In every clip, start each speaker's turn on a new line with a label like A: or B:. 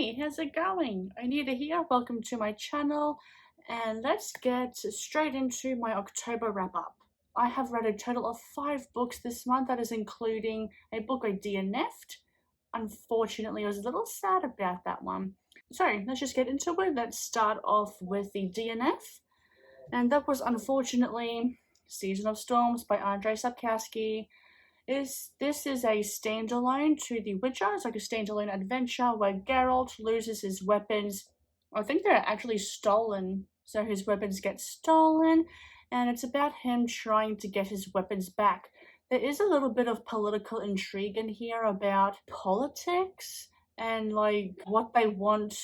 A: Hey, how's it going? Anita here, welcome to my channel, and let's get straight into my October wrap up. I have read a total of 5 books this month, that is including a book I DNF'd. Unfortunately, I was a little sad about that one. So, let's just get into it. Let's start off with the DNF, and that was unfortunately Season of Storms by Andrzej Sapkowski. This is a standalone to The Witcher. It's like a standalone adventure where Geralt loses his weapons. I think they're actually stolen, so his weapons get stolen, and it's about him trying to get his weapons back. There is a little bit of political intrigue in here about politics and like what they want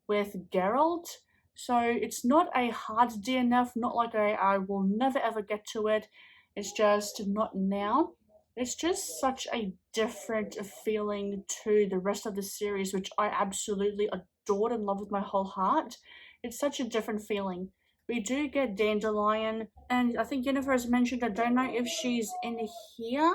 A: with Geralt. So it's not a hard DNF, not like I will never ever get to it. It's just not now. It's just such a different feeling to the rest of the series, which I absolutely adored and loved with my whole heart. It's such a different feeling. We do get Dandelion, and I think Yennefer has mentioned, I don't know if she's in here.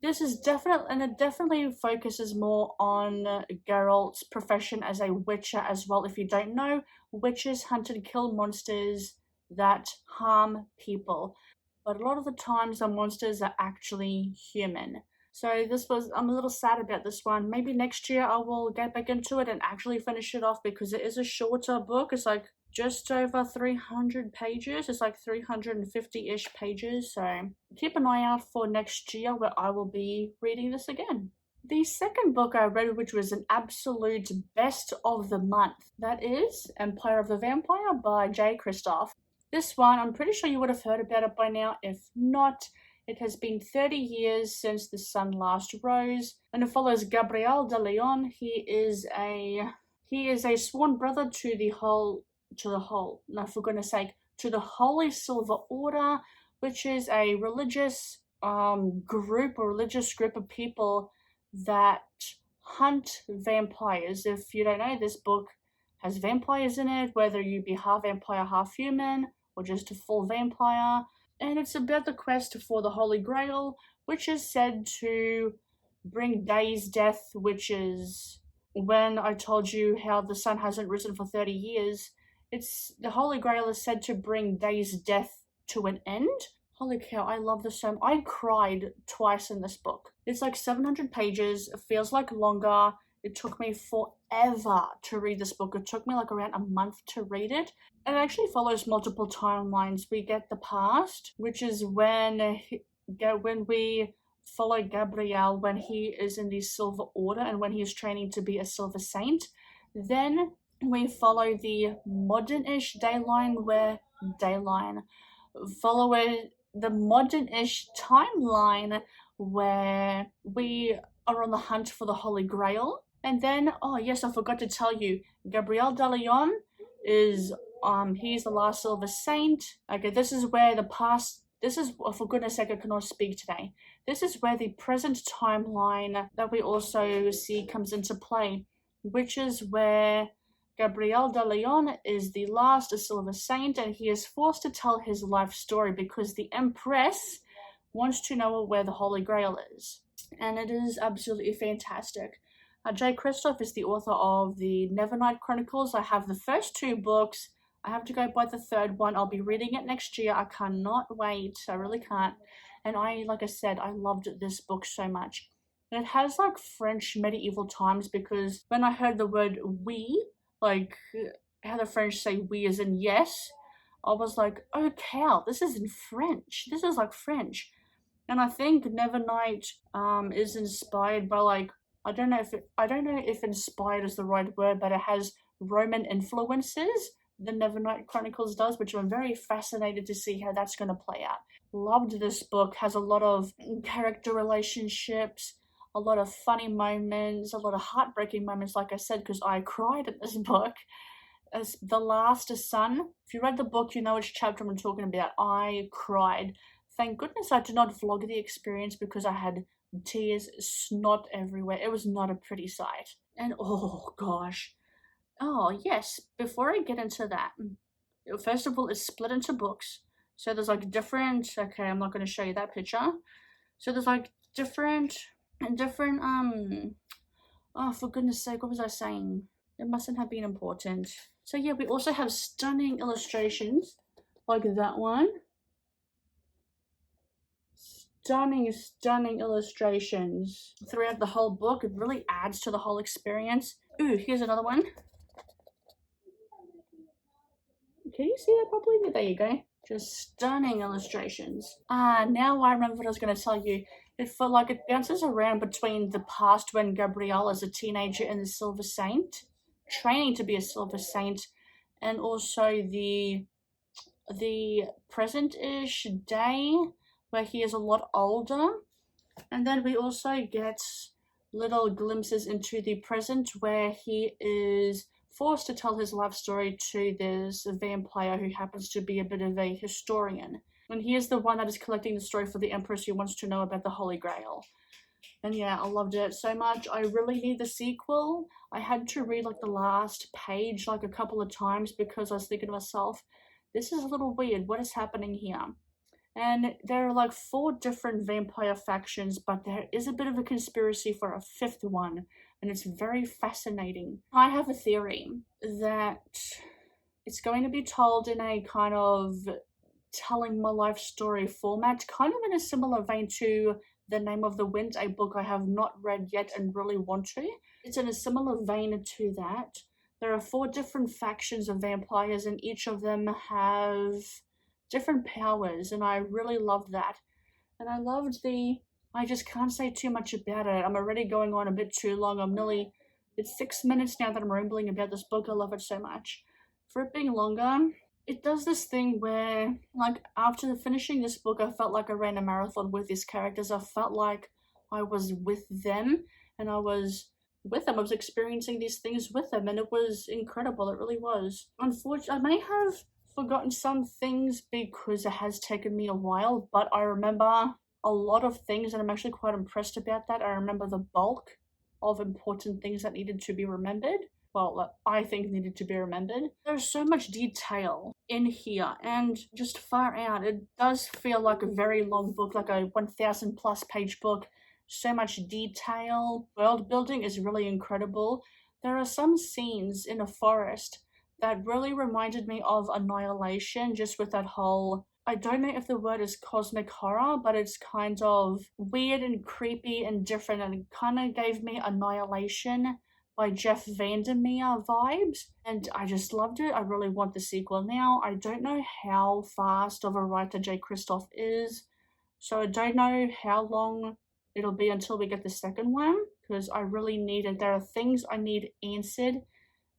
A: This is definitely, and it definitely focuses more on Geralt's profession as a witcher as well. If you don't know, witches hunt and kill monsters that harm people, but a lot of the times the monsters are actually human. So I'm a little sad about this one. Maybe next year I will get back into it and actually finish it off, because it is a shorter book. It's like just over 300 pages. It's like 350-ish pages. So keep an eye out for next year where I will be reading this again. The second book I read, which was an absolute best of the month, that is Empire of the Vampire by Jay Kristoff. This one, I'm pretty sure you would have heard about it by now. If not, it has been 30 years since the sun last rose, and it follows Gabriel de Leon. He is a sworn brother to the Holy Silver Order, which is a religious religious group of people that hunt vampires. If you don't know, this book has vampires in it, whether you be half vampire, half human, or just a full vampire. And it's about the quest for the Holy Grail, which is said to bring Day's death, which is when I told you how the sun hasn't risen for 30 years. The Holy Grail is said to bring Day's death to an end. Holy cow, I love this so much. I cried twice in this book. It's like 700 pages. It feels like longer. It took me forever to read this book. It took me like around a month to read it. And it actually follows multiple timelines. We get the past, which is when we follow Gabriel when he is in the Silver Order and when he's training to be a Silver Saint. Then we follow the modern-ish the modern-ish timeline where we are on the hunt for the Holy Grail. And then, oh yes, I forgot to tell you, Gabriel de Leon is he's the last Silver Saint. Okay, this is where oh, for goodness sake, I cannot speak today. This is where the present timeline that we also see comes into play, which is where Gabriel de Leon is the last Silver Saint, and he is forced to tell his life story because the Empress wants to know where the Holy Grail is. And it is absolutely fantastic. Jay Kristoff is the author of the Nevernight Chronicles. I have the first 2 books. I have to go buy the third one. I'll be reading it next year. I cannot wait. I really can't. And like I said, I loved this book so much. And it has like French medieval times, because when I heard the word oui, like how the French say oui as in yes, I was like, oh cow, this is in French. This is like French. And I think Nevernight is inspired by like, I don't know if inspired is the right word, but it has Roman influences. The Nevernight Chronicles does, which I'm very fascinated to see how that's going to play out. Loved this book. Has a lot of character relationships, a lot of funny moments, a lot of heartbreaking moments, like I said, because I cried in this book. As The Last Sun, if you read the book, you know which chapter I'm talking about. I cried. Thank goodness I did not vlog the experience, because I had tears, snot everywhere. It was not a pretty sight. And oh gosh. Oh yes, before I get into that, first of all, it's split into books. So there's like different, okay, I'm not going to show you that picture. So there's like different Oh, for goodness sake, what was I saying? It mustn't have been important. So yeah, we also have stunning illustrations, like that one. Stunning illustrations throughout the whole book. It really adds to the whole experience. Ooh, here's another one. Can you see that properly? There you go. Just stunning illustrations. Now I remember what I was going to tell you. It felt like it bounces around between the past when Gabrielle is a teenager and the Silver Saint, training to be a Silver Saint, and also the present-ish day where he is a lot older. And then we also get little glimpses into the present where he is forced to tell his life story to this vampire who happens to be a bit of a historian. And he is the one that is collecting the story for the Empress who wants to know about the Holy Grail. And yeah, I loved it so much. I really need the sequel. I had to read like the last page like a couple of times because I was thinking to myself, this is a little weird. What is happening here? And there are like 4 different vampire factions, but there is a bit of a conspiracy for a 5th one, and it's very fascinating. I have a theory that it's going to be told in a kind of telling my life story format, kind of in a similar vein to The Name of the Wind, a book I have not read yet and really want to. It's in a similar vein to that. There are 4 different factions of vampires, and each of them have different powers, and I really loved that. And I loved I just can't say too much about it. I'm already going on a bit too long. It's 6 minutes now that I'm rambling about this book. I love it so much. For it being longer, it does this thing where, like, after finishing this book, I felt like I ran a marathon with these characters. I felt like I was with them, and I was with them. I was experiencing these things with them, and it was incredible. It really was. Unfortunately, I may have forgotten some things because it has taken me a while, but I remember a lot of things, and I'm actually quite impressed about that. I remember the bulk of important things that needed to be remembered. Well, that I think needed to be remembered. There's so much detail in here, and just far out. It does feel like a very long book, like a 1,000 plus page book. So much detail. World building is really incredible. There are some scenes in a forest that really reminded me of Annihilation, just with that whole, I don't know if the word is cosmic horror, but it's kind of weird and creepy and different, and it kind of gave me Annihilation by Jeff Vandermeer vibes, and I just loved it. I really want the sequel now. I don't know how fast of a writer Jay Kristoff is, so I don't know how long it'll be until we get the second one, because I really need it. There are things I need answered.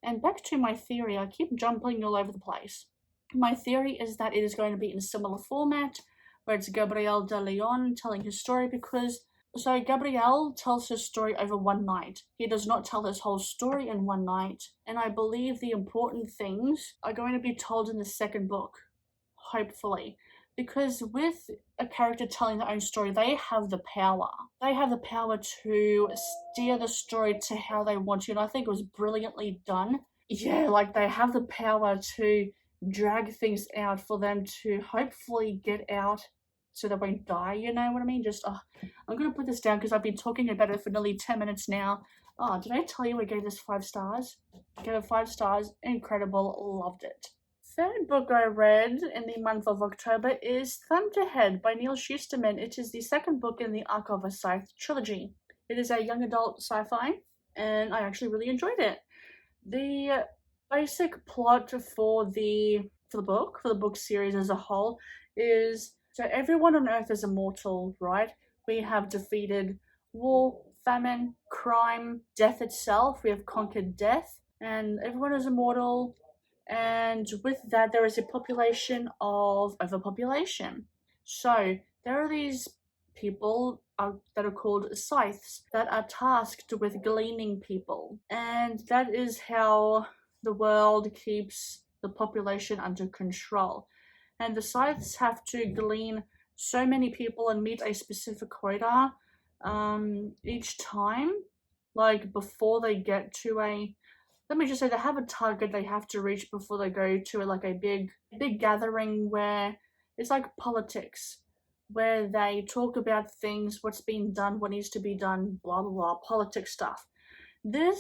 A: And back to my theory, I keep jumping all over the place. My theory is that it is going to be in a similar format, where it's Gabriel de Leon telling his story, because Gabriel tells his story over one night. He does not tell his whole story in one night, and I believe the important things are going to be told in the second book, hopefully. Because with a character telling their own story, they have the power. They have the power to steer the story to how they want to, and I think it was brilliantly done. Yeah, like they have the power to drag things out for them to hopefully get out so they won't die, you know what I mean? I'm gonna put this down because I've been talking about it for nearly 10 minutes now. Oh, did I tell you I gave this 5 stars? I gave it 5 stars. Incredible. Loved it. Third book I read in the month of October is Thunderhead by Neal Shusterman. It is the second book in the Arc of a Scythe trilogy. It is a young adult sci-fi, and I actually really enjoyed it. The basic plot for the book series as a whole is, so everyone on Earth is immortal, right? We have defeated war, famine, crime, death itself. We have conquered death, and everyone is immortal. And with that, there is a population of overpopulation. So there are these people that are called scythes that are tasked with gleaning people, and that is how the world keeps the population under control. And the scythes have to glean so many people and meet a specific quota each time, like before they get to a, let me just say, they have a target they have to reach before they go to like a big gathering where it's like politics, where they talk about things, what's being done, what needs to be done, blah blah blah, politics stuff. The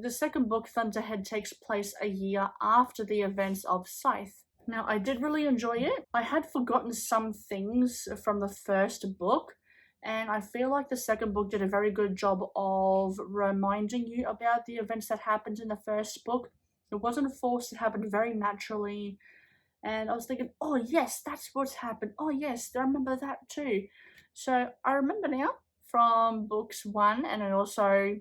A: second book, Thunderhead, takes place a year after the events of Scythe. Now, I did really enjoy it. I had forgotten some things from the first book, and I feel like the second book did a very good job of reminding you about the events that happened in the first book. It wasn't forced, it happened very naturally. And I was thinking, oh yes, that's what's happened. Oh yes, I remember that too. So I remember now from books 1, and then also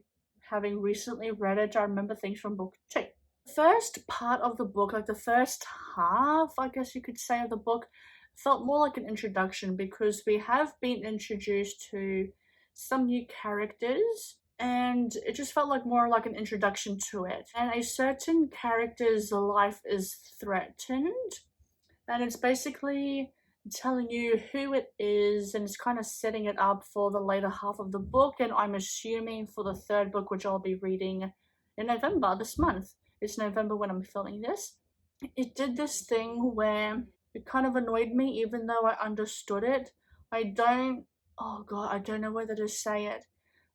A: having recently read it, I remember things from book 2. The first part of the book, like the first half, I guess you could say, of the book, felt more like an introduction because we have been introduced to some new characters, and it just felt like more like an introduction to it. And a certain character's life is threatened, and it's basically telling you who it is, and it's kind of setting it up for the later half of the book, and I'm assuming for the third book, which I'll be reading in November this month. It's November when I'm filming this. It did this thing where it kind of annoyed me even though I understood it. I don't know whether to say it,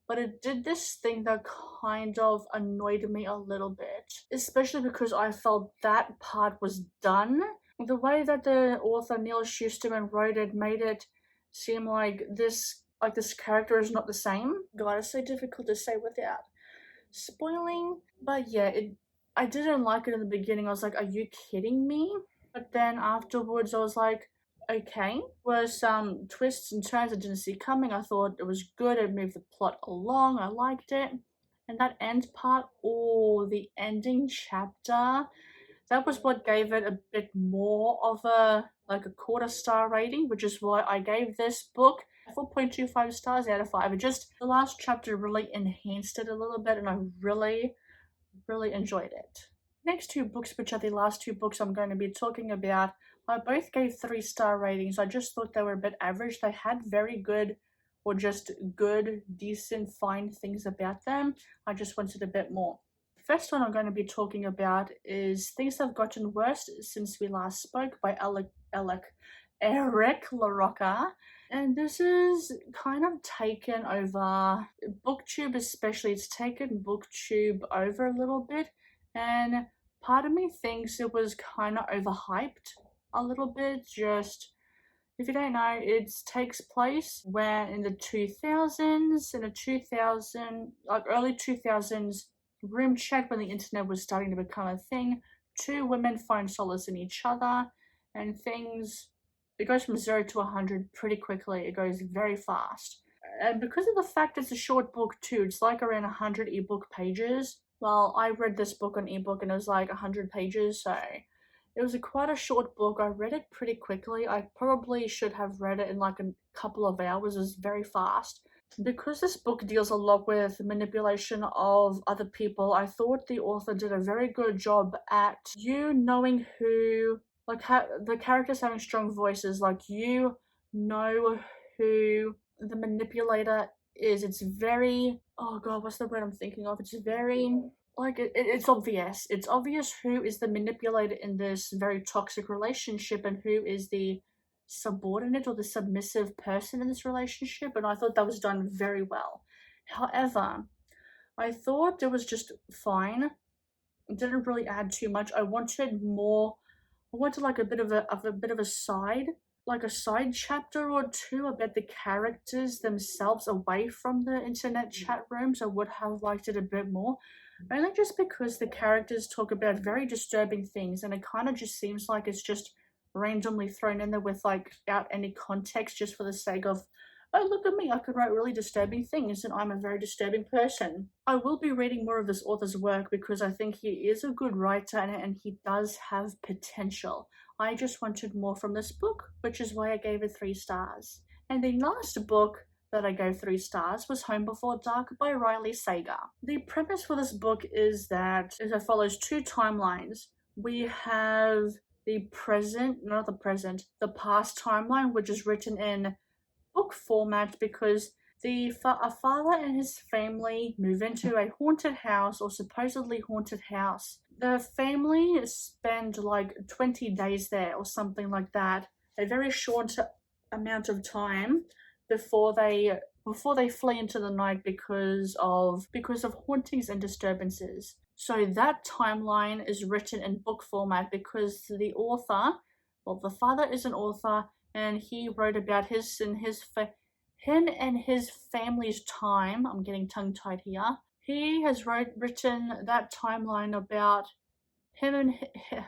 A: but it did this thing that kind of annoyed me a little bit, especially because I felt that part was done. The way that the author Neal Shusterman wrote it made it seem like this character is not the same. God, it's so difficult to say without spoiling. But yeah, I didn't like it in the beginning. I was like, are you kidding me? But then afterwards I was like, okay. Were some twists and turns I didn't see coming. I thought it was good. It moved the plot along. I liked it. And that end part, the ending chapter, that was what gave it a bit more of a quarter star rating, which is why I gave this book 4.25 stars out of 5. It just, the last chapter really enhanced it a little bit, and I really enjoyed it. Next 2 books, which are the last 2 books I'm going to be talking about, I both gave 3-star ratings. I just thought they were a bit average. They had very good, or just good, decent, fine things about them. I just wanted a bit more. First one I'm going to be talking about is Things Have Gotten Worse Since We Last Spoke by Eric LaRocca. And this is kind of taken over, BookTube especially, it's taken BookTube over a little bit. And part of me thinks it was kind of overhyped a little bit. Just, if you don't know, it takes place where in the 2000s, early 2000s, room chat when the internet was starting to become a thing. 2 women find solace in each other, and it goes from 0 to 100 pretty quickly. It goes very fast. And because of the fact it's a short book too, it's like around 100 ebook pages. Well, I read this book on ebook and it was like 100 pages, so it was quite a short book. I read it pretty quickly. I probably should have read it in like a couple of hours. It was very fast. Because this book deals a lot with manipulation of other people, I thought the author did a very good job at you knowing who, the characters having strong voices, like you know who the manipulator is. It's very, oh god, what's the word I'm thinking of? It's very, it's obvious. It's obvious who is the manipulator in this very toxic relationship and who is the subordinate or the submissive person in this relationship, and I thought that was done very well. However, I thought it was just fine. It didn't really add too much. I wanted more. I wanted like a bit of a side, like a side chapter or 2 about the characters themselves away from the internet chat rooms. I would have liked it a bit more. Only just because the characters talk about very disturbing things, and it kind of just seems like it's just randomly thrown in there without any context, just for the sake of, oh, look at me, I could write really disturbing things and I'm a very disturbing person. I will be reading more of this author's work because I think he is a good writer and he does have potential. I just wanted more from this book, which is why I gave it 3 stars. And the last book that I gave 3 stars was Home Before Dark by Riley Sager. The premise for this book is that it follows 2 timelines. We have the past timeline, which is written in book format because a father and his family move into a haunted house, or supposedly haunted house. The family spend like 20 days there or something like that, a very short amount of time before they before they flee into the night because of hauntings and disturbances. So that timeline is written in book format because the author, well, the father is an author, and he wrote about him and his family's time. I'm getting tongue-tied here. He has written that timeline about him and,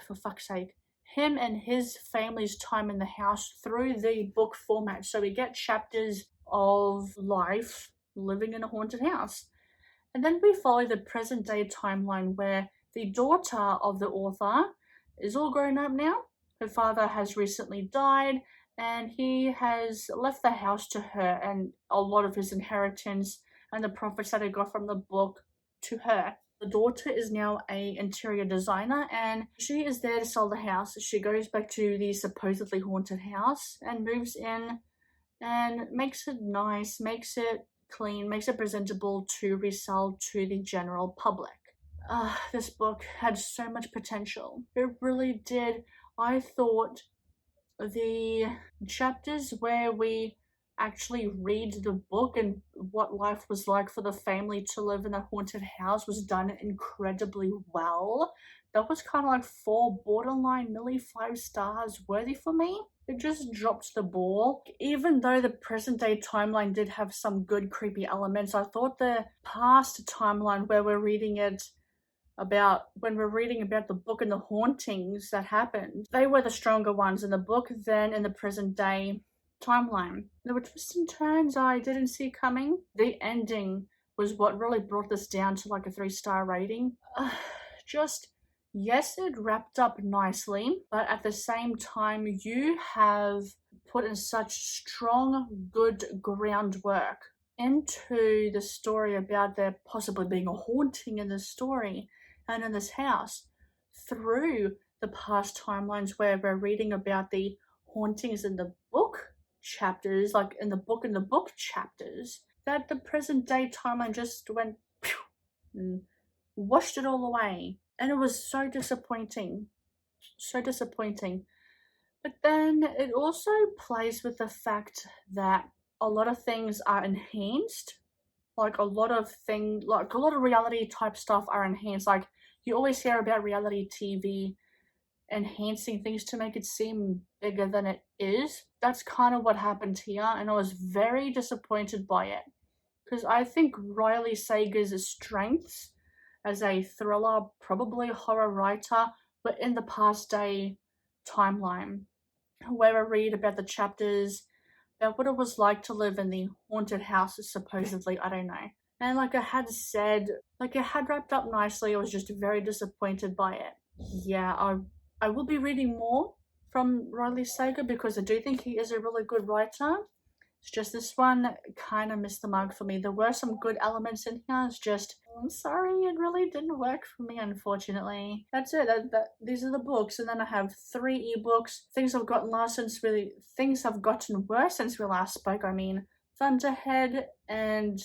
A: for fuck's sake, him and his family's time in the house through the book format. So we get chapters of life living in a haunted house. And then we follow the present day timeline where the daughter of the author is all grown up now. Her father has recently died, and he has left the house to her and a lot of his inheritance and the profits that he got from the book to her. The daughter is now an interior designer, and she is there to sell the house. She goes back to the supposedly haunted house and moves in and makes it nice, makes it clean, makes it presentable to resell to the general public. This book had so much potential. It really did. I thought the chapters where we actually read the book and what life was like for the family to live in a haunted house was done incredibly well. That was kind of like 4 borderline nearly 5 stars worthy for me. It just dropped the ball. Even though the present day timeline did have some good creepy elements, I thought the past timeline where we're reading about the book and the hauntings that happened, they were the stronger ones in the book than in the present day timeline. There were twists and turns I didn't see coming. The ending was what really brought this down to like a 3-star rating. Yes, it wrapped up nicely, but at the same time, you have put in such strong, good groundwork into the story about there possibly being a haunting in this story and in this house through the past timelines where we're reading about the hauntings in the book chapters, like in the book chapters, that the present day timeline just went and washed it all away. And it was so disappointing. So disappointing. But then it also plays with the fact that a lot of things are enhanced. Like a lot of reality type stuff are enhanced. Like you always hear about reality TV enhancing things to make it seem bigger than it is. That's kind of what happened here, and I was very disappointed by it. Because I think Riley Sager's strengths as a thriller, probably horror writer, but in the past day timeline, where I read about the chapters, about what it was like to live in the haunted houses, supposedly, I don't know. And like I had said, like it had wrapped up nicely, I was just very disappointed by it. Yeah, I will be reading more from Riley Sager because I do think he is a really good writer. It's just this one kind of missed the mark for me. There were some good elements in here. It's just, I'm sorry, it really didn't work for me, unfortunately. That's it. These are the books, and then I have 3 ebooks. Things have gotten worse since we last spoke. I mean, Thunderhead. I'm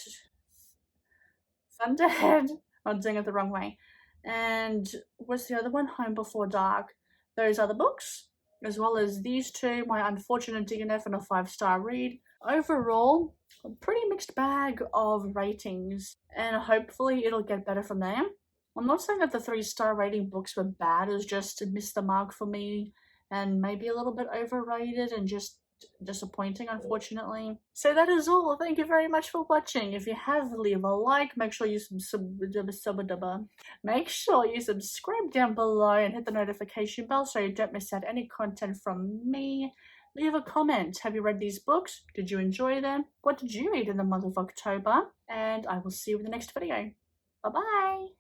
A: doing it the wrong way. And what's the other one? Home Before Dark. Those other books, as well as these 2, my unfortunate DNF and a 5-star read. Overall, a pretty mixed bag of ratings, and hopefully it'll get better from there. I'm not saying that the 3-star rating books were bad, it's just missed the mark for me and maybe a little bit overrated and just disappointing, unfortunately. So that is all. Thank you very much for watching. If you have, leave a like. Make sure you subscribe down below and hit the notification bell so you don't miss out any content from me. Leave a comment. Have you read these books? Did you enjoy them? What did you read in the month of October? And I will see you in the next video. Bye bye.